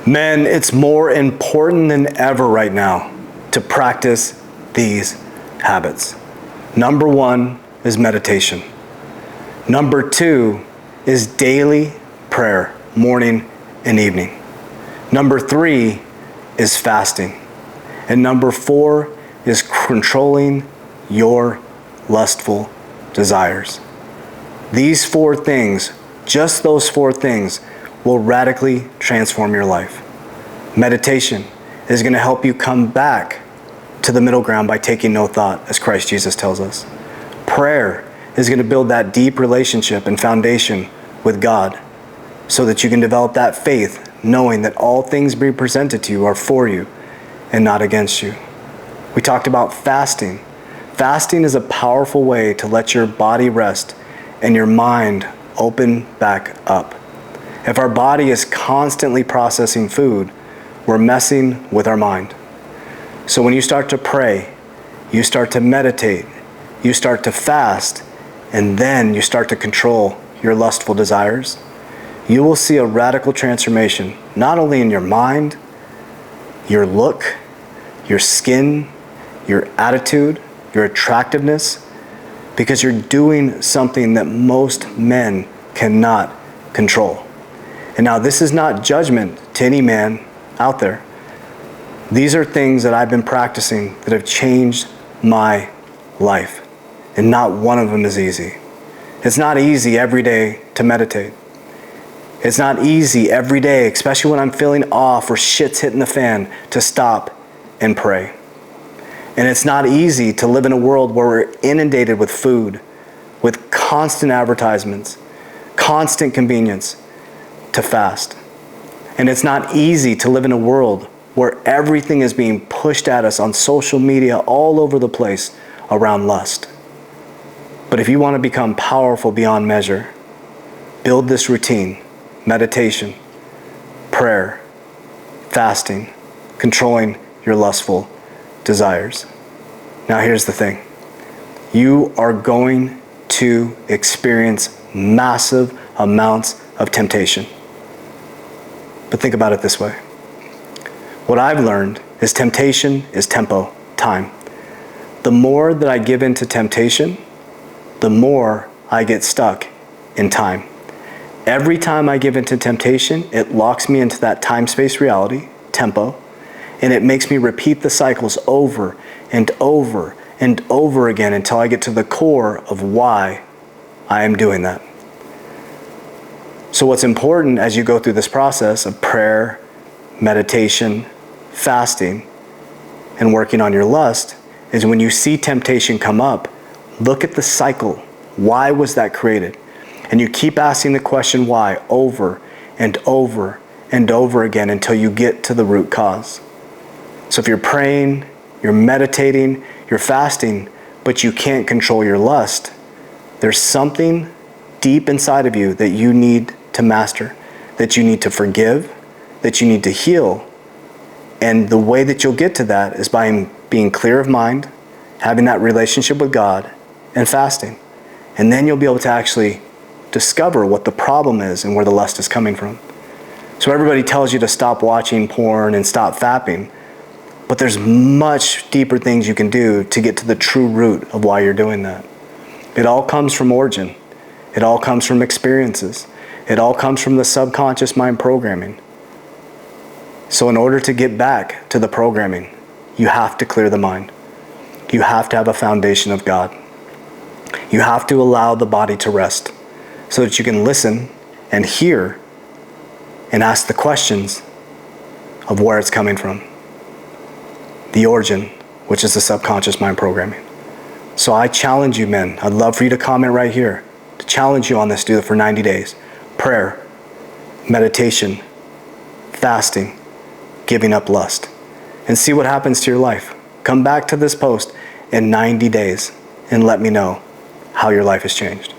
Men, it's more important than ever right now to practice these habits. Number 1 is meditation. Number 2 is daily prayer, morning and evening. Number 3 is fasting. And number 4 is controlling your lustful desires. These 4 things, just those 4 things, will radically transform your life. Meditation is going to help you come back to the middle ground by taking no thought, as Christ Jesus tells us. Prayer is going to build that deep relationship and foundation with God so that you can develop that faith, knowing that all things being presented to you are for you and not against you. We talked about fasting. Fasting is a powerful way to let your body rest and your mind open back up. If our body is constantly processing food, we're messing with our mind. So when you start to pray, you start to meditate, you start to fast, and then you start to control your lustful desires, you will see a radical transformation, not only in your mind, your look, your skin, your attitude, your attractiveness, because you're doing something that most men cannot control. And now this is not judgment to any man out there. These are things that I've been practicing that have changed my life. And not one of them is easy. It's not easy every day to meditate. It's not easy every day, especially when I'm feeling off or shit's hitting the fan, to stop and pray. And it's not easy to live in a world where we're inundated with food, with constant advertisements, constant convenience, to fast. And it's not easy to live in a world where everything is being pushed at us on social media all over the place around lust. But if you want to become powerful beyond measure, build this routine: meditation, prayer, fasting, controlling your lustful desires. Now here's the thing. You are going to experience massive amounts of temptation. But think about it this way. What I've learned is temptation is tempo, time. The more that I give in to temptation, the more I get stuck in time. Every time I give in to temptation, it locks me into that time-space reality, tempo, and it makes me repeat the cycles over and over and over again until I get to the core of why I am doing that. So what's important as you go through this process of prayer, meditation, fasting, and working on your lust is when you see temptation come up, look at the cycle. Why was that created? And you keep asking the question why over and over and over again until you get to the root cause. So if you're praying, you're meditating, you're fasting, but you can't control your lust, there's something deep inside of you that you need to master, that you need to forgive, that you need to heal. And the way that you'll get to that is by being clear of mind, having that relationship with God, and fasting. And then you'll be able to actually discover what the problem is and where the lust is coming from. So everybody tells you to stop watching porn and stop fapping, but there's much deeper things you can do to get to the true root of why you're doing that. It all comes from origin. It all comes from experiences. It all comes from the subconscious mind programming. So in order to get back to the programming, you have to clear the mind. You have to have a foundation of God. You have to allow the body to rest so that you can listen and hear and ask the questions of where it's coming from. The origin, which is the subconscious mind programming. So I challenge you, men. I'd love for you to comment right here, to challenge you on this. Do it for 90 days. Prayer, meditation, fasting, giving up lust, and see what happens to your life. Come back to this post in 90 days and let me know how your life has changed.